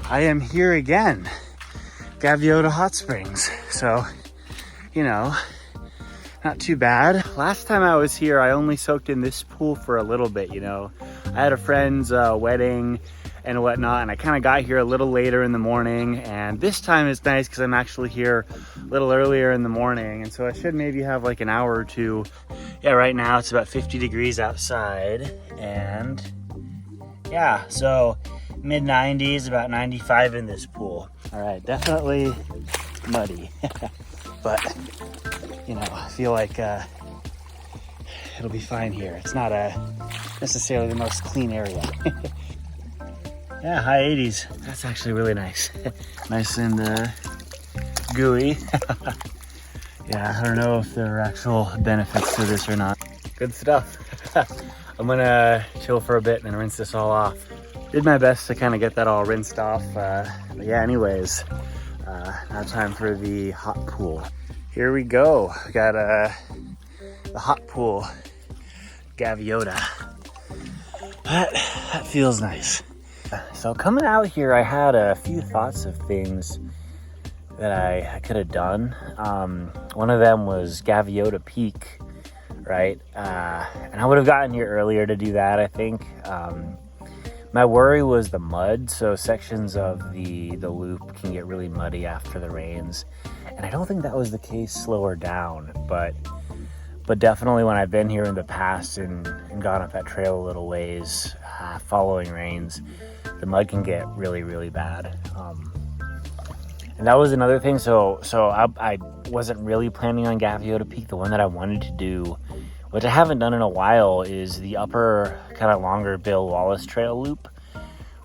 I am here again, Gaviota Hot Springs. So, you know, not too bad. Last time I was here, I only soaked in this pool for a little bit, you know. I had a friend's wedding and whatnot, and I kind of got here a little later in the morning, and this time is nice because I'm actually here a little earlier in the morning, and so I should maybe have like an hour or two. Yeah, right now it's about 50 degrees outside, and yeah, so mid 90s, about 95 in this pool. All right, definitely muddy, but you know, I feel like it'll be fine here. It's not necessarily the most clean area. Yeah, high 80s. That's actually really nice. Nice and gooey. Yeah, I don't know if there are actual benefits to this or not. Good stuff. I'm gonna chill for a bit and then rinse this all off. Did my best to kind of get that all rinsed off. But yeah, anyways, now time for the hot pool. Here we go. We got the hot pool, Gaviota. That feels nice. So coming out here, I had a few thoughts of things that I could have done. One of them was Gaviota Peak, right? And I would have gotten here earlier to do that, I think. My worry was the mud, so sections of the loop can get really muddy after the rains. And I don't think that was the case slower down, but definitely when I've been here in the past and gone up that trail a little ways following rains, the mud can get really, really bad. And that was another thing. So I wasn't really planning on Gaviota Peak. The one that I wanted to do, which I haven't done in a while, is the upper kind of longer Bill Wallace Trail loop,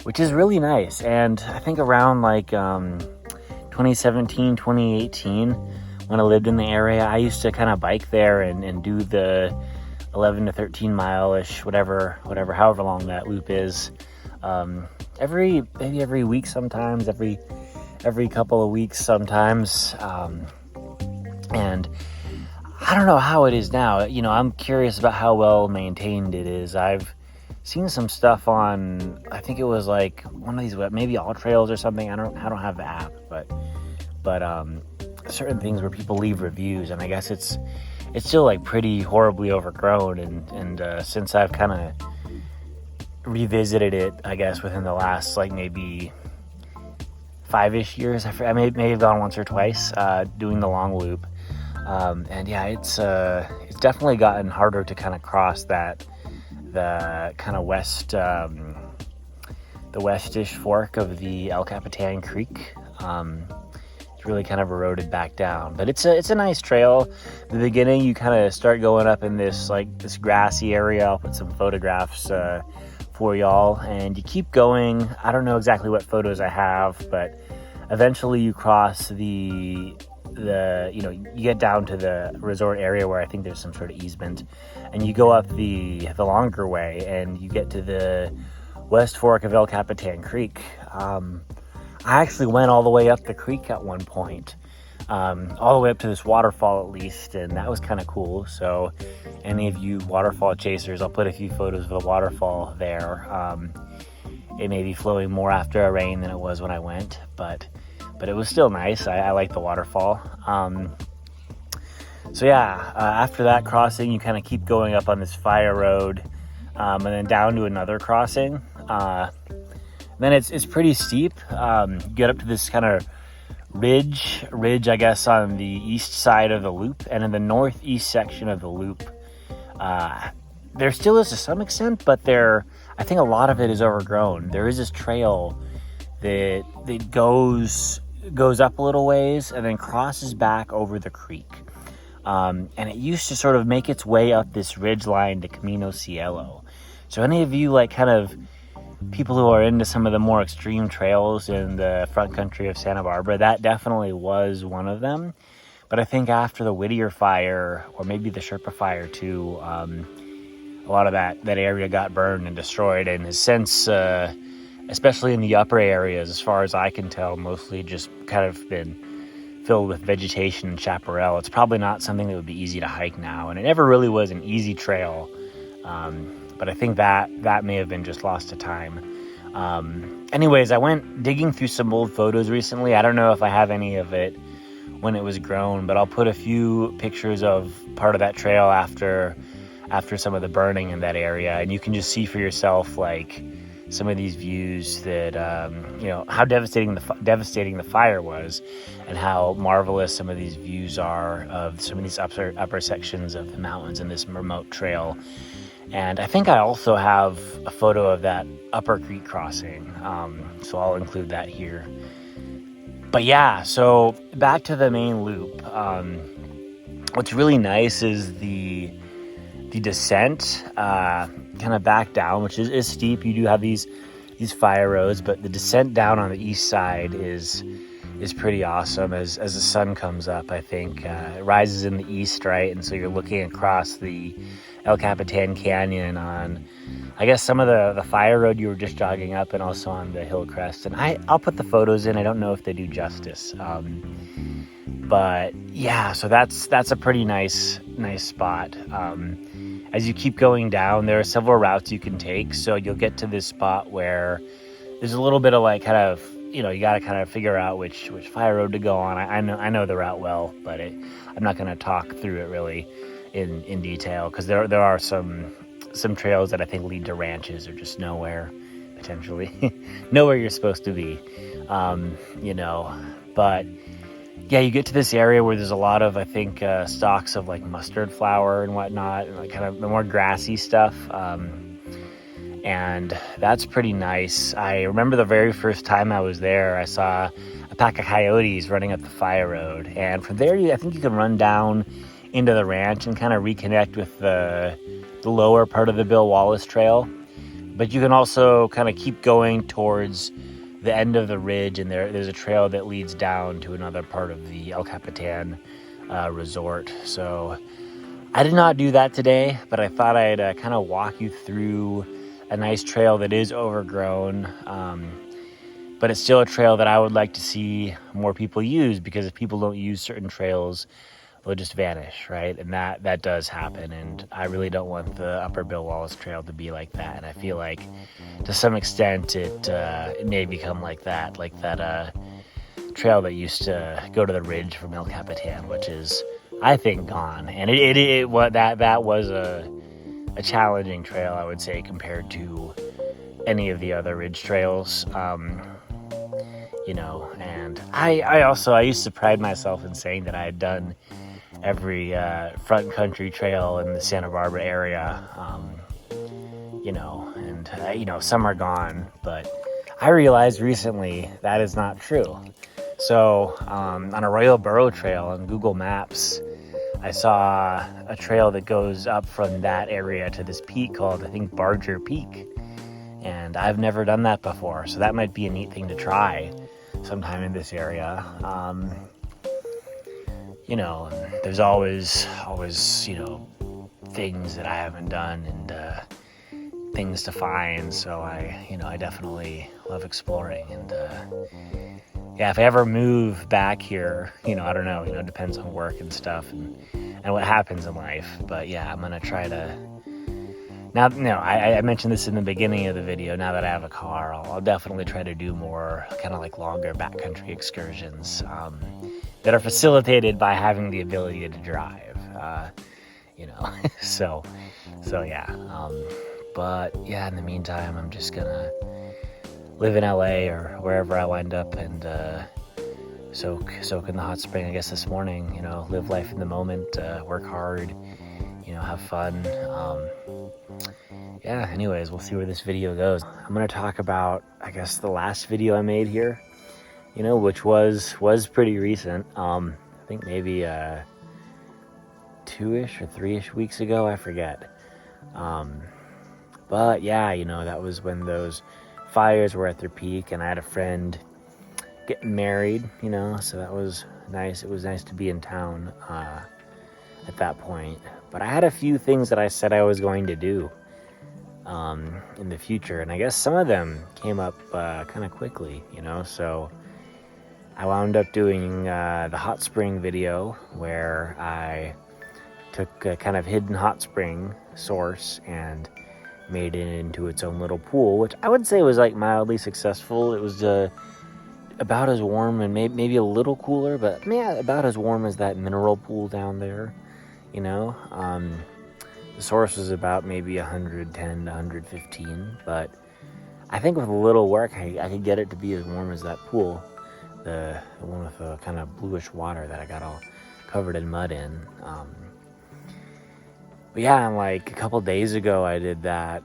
which is really nice. And I think around like 2017, 2018, when I lived in the area, I used to kind of bike there and do the 11 to 13 mile-ish, whatever, however long that loop is. Maybe every week sometimes, every couple of weeks sometimes. And I don't know how it is now. You know, I'm curious about how well maintained it is. I've seen some stuff on, I think it was like one of these, maybe All Trails or something. I don't have the app, but certain things where people leave reviews, and I guess it's still like pretty horribly overgrown. And since I've kind of revisited it, I guess within the last like maybe 5-ish years, I may have gone once or twice doing the long loop. And yeah, it's definitely gotten harder to kind of cross the kind of the westish fork of the El Capitan Creek. It's really kind of eroded back down, but it's a nice trail. In the beginning, you kind of start going up in this grassy area. I'll put some photographs for y'all, and you keep going. I don't know exactly what photos I have, but eventually you cross you get down to the resort area where I think there's some sort of easement, and you go up the longer way, and you get to the west fork of El Capitan Creek. I actually went all the way up the creek at one point, all the way up to this waterfall at least, and that was kind of cool. So any of you waterfall chasers, I'll put a few photos of the waterfall there. It may be flowing more after a rain than it was when I went, but it was still nice. I like the waterfall. So yeah, after that crossing, you kind of keep going up on this fire road, and then down to another crossing. Then it's pretty steep. You get up to this kind of ridge, I guess, on the east side of the loop, and in the northeast section of the loop, there still is to some extent, but I think a lot of it is overgrown. There is this trail that goes up a little ways and then crosses back over the creek. And it used to sort of make its way up this ridge line to Camino Cielo. So any of you kind of people who are into some of the more extreme trails in the front country of Santa Barbara, that definitely was one of them. But I think after the Whittier fire, or maybe the Sherpa fire too, a lot of that area got burned and destroyed, and has since, especially in the upper areas, as far as I can tell, mostly just kind of been filled with vegetation and chaparral. It's probably not something that would be easy to hike now, and it never really was an easy trail. But I think that may have been just lost to time. Anyways, I went digging through some old photos recently. I don't know if I have any of it when it was grown, but I'll put a few pictures of part of that trail after some of the burning in that area, and you can just see for yourself like some of these views that how devastating the fire was, and how marvelous some of these views are of some of these upper sections of the mountains in this remote trail. And I think I also have a photo of that Upper Creek crossing, so I'll include that here. But yeah, so back to the main loop. What's really nice is the descent kind of back down, which is steep. You do have these fire roads, but the descent down on the east side is pretty awesome as the sun comes up. I think it rises in the east, right? And so you're looking across the El Capitan Canyon on, I guess, some of the fire road you were just jogging up, and also on the hill crest. And I'll put the photos in. I don't know if they do justice. But yeah, so that's a pretty nice spot. As you keep going down, there are several routes you can take. So you'll get to this spot where there's a little bit of like kind of, you got to kind of figure out which fire road to go on. I know the route well, but I'm not going to talk through it really in detail, because there are some trails that I think lead to ranches or just nowhere, potentially nowhere you're supposed to be, but yeah, you get to this area where there's a lot of, I think, stalks of like mustard flower and whatnot, and like kind of the more grassy stuff. And that's pretty nice. I remember the very first time I was there, I saw a pack of coyotes running up the fire road. And from there, I think you can run down into the ranch and kind of reconnect with the lower part of the Bill Wallace Trail. But you can also kind of keep going towards the end of the ridge, and there's a trail that leads down to another part of the El Capitan resort. So I did not do that today, but I thought I'd kind of walk you through a nice trail that is overgrown, but it's still a trail that I would like to see more people use, because if people don't use certain trails, they'll just vanish, right? And that does happen, and I really don't want the Upper Bill Wallace Trail to be like that. And I feel like to some extent it may become like that trail that used to go to the ridge from El Capitan, which is, I think, gone. And that was a challenging trail, I would say, compared to any of the other ridge trails. And I used to pride myself in saying that I had done every front country trail in the Santa Barbara area, and some are gone, but I realized recently that is not true. So on Arroyo Burro Trail on Google Maps, I saw a trail that goes up from that area to this peak called, I think, Barger Peak, and I've never done that before, so that might be a neat thing to try sometime in this area. There's always things that I haven't done, and things to find. So I definitely love exploring. And if I ever move back here, I don't know, it depends on work and stuff and what happens in life. But yeah, I'm gonna try to. Now, I mentioned this in the beginning of the video. Now that I have a car, I'll definitely try to do more kind of like longer backcountry excursions that are facilitated by having the ability to drive. So yeah. But yeah, in the meantime, I'm just gonna live in LA or wherever I wind up and soak in the hot spring. I guess this morning, live life in the moment, work hard, have fun. Anyways, we'll see where this video goes. I'm gonna talk about, I guess, the last video I made here, which was pretty recent. I think maybe 2-ish or 3-ish weeks ago, I forget. But yeah, that was when those fires were at their peak, and I had a friend getting married, so that was nice. It was nice to be in town at that point. But I had a few things that I said I was going to do in the future, and I guess some of them came up kind of quickly, so I wound up doing the hot spring video, where I took a kind of hidden hot spring source and made it into its own little pool, which I would say was like mildly successful. It was about as warm and maybe a little cooler, but yeah, about as warm as that mineral pool down there, you know. The source was about maybe 110 to 115, but I think with a little work, I could get it to be as warm as that pool, the one with the kind of bluish water that I got all covered in mud in. But yeah, and like a couple days ago, I did that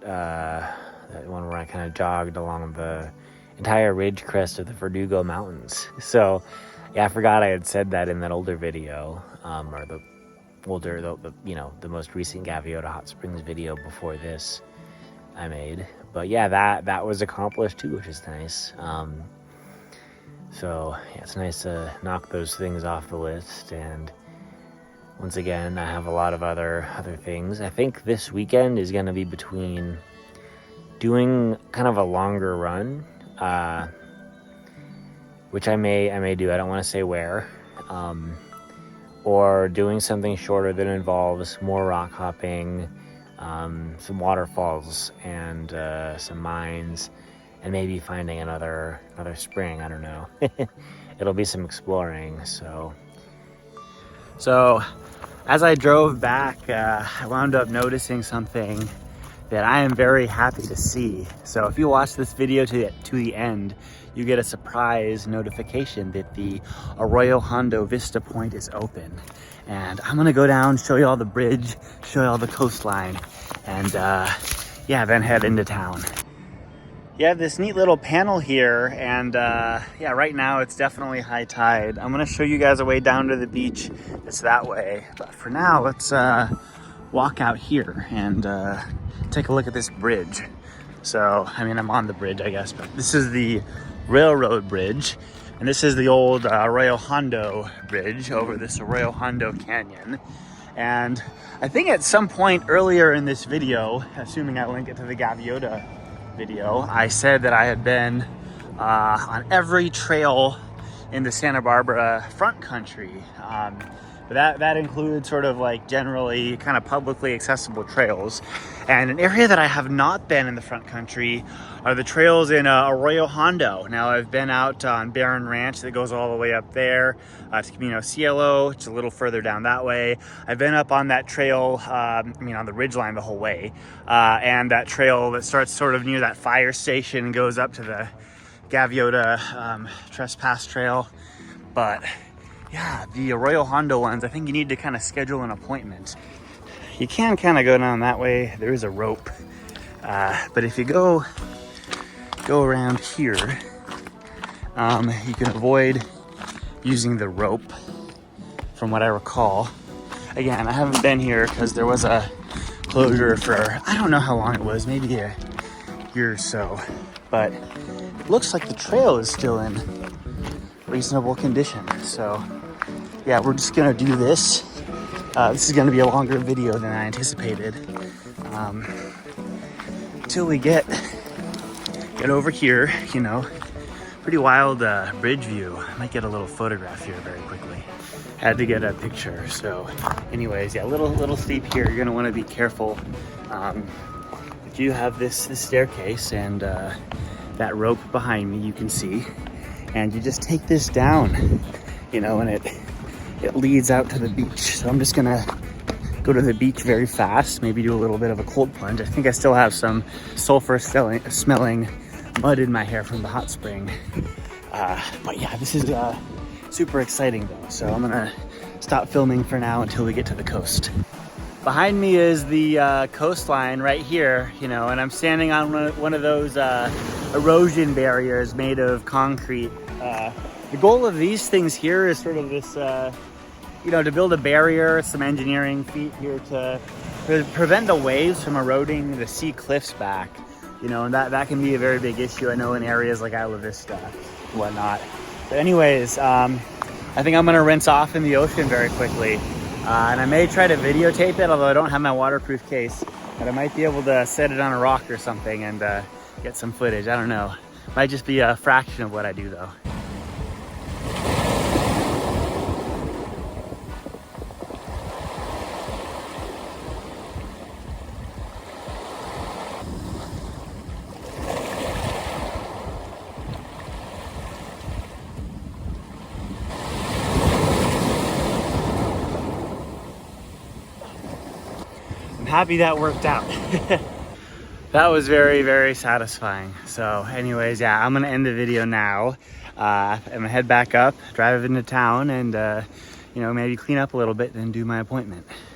one where I kind of jogged along the entire ridge crest of the Verdugo Mountains. So yeah, I forgot I had said that in that older video, or the most recent Gaviota Hot Springs video before this I made. But yeah, that was accomplished too, which is nice. So yeah, it's nice to knock those things off the list. And once again, I have a lot of other things. I think this weekend is going to be between doing kind of a longer run, which I may do. I don't want to say where. Or doing something shorter that involves more rock hopping, some waterfalls, and some mines, and maybe finding another spring. I don't know. It'll be some exploring. So as I drove back, I wound up noticing something that I am very happy to see. So if you watch this video to the end, you get a surprise notification that the Arroyo Hondo Vista Point is open. And I'm gonna go down, show you all the bridge, show you all the coastline, and then head into town. You have this neat little panel here, and right now it's definitely high tide. I'm gonna show you guys a way down to the beach that's that way. But for now, let's walk out here and take a look at this bridge. So, I mean, I'm on the bridge, I guess, but this is the railroad bridge, and this is the old Arroyo Hondo bridge over this Arroyo Hondo Canyon. And I think at some point earlier in this video, assuming I link it to the Gaviota video, I said that I had been on every trail in the Santa Barbara front country. But that includes sort of like generally kind of publicly accessible trails. And an area that I have not been in the front country are the trails in Arroyo Hondo. Now, I've been out on Barron Ranch that goes all the way up there to Camino Cielo, which is a little further down that way. I've been up on that trail, on the ridgeline the whole way. And that trail that starts sort of near that fire station and goes up to the Gaviota Trespass Trail. But yeah, the Arroyo Hondo ones, I think you need to kind of schedule an appointment. You can kind of go down that way. There is a rope. But if you go around here, you can avoid using the rope, from what I recall. Again, I haven't been here because there was a closure for, I don't know how long it was, maybe a year or so. But it looks like the trail is still in reasonable condition. So yeah, we're just gonna do this. This is gonna be a longer video than I anticipated. Till we get over here, pretty wild bridge view. I might get a little photograph here very quickly. Had to get a picture. So anyways, yeah, little steep here. You're gonna wanna be careful. But you have this staircase and that rope behind me, you can see. And you just take this down, and it leads out to the beach. So I'm just gonna go to the beach very fast, maybe do a little bit of a cold plunge. I think I still have some sulfur smelling mud in my hair from the hot spring. But yeah, this is super exciting though. So I'm gonna stop filming for now until we get to the coast. Behind me is the coastline right here, and I'm standing on one of those erosion barriers made of concrete. The goal of these things here is sort of this, to build a barrier, some engineering feat here to prevent the waves from eroding the sea cliffs back, and that can be a very big issue, I know, in areas like Isla Vista and whatnot. But anyways, I think I'm gonna rinse off in the ocean very quickly. And I may try to videotape it, although I don't have my waterproof case, but I might be able to set it on a rock or something and get some footage. I don't know. Might just be a fraction of what I do though. I'm happy that worked out. That was very, very satisfying. So anyways, yeah, I'm gonna end the video now. I'm gonna head back up, drive into town, and you know, maybe clean up a little bit, then do my appointment.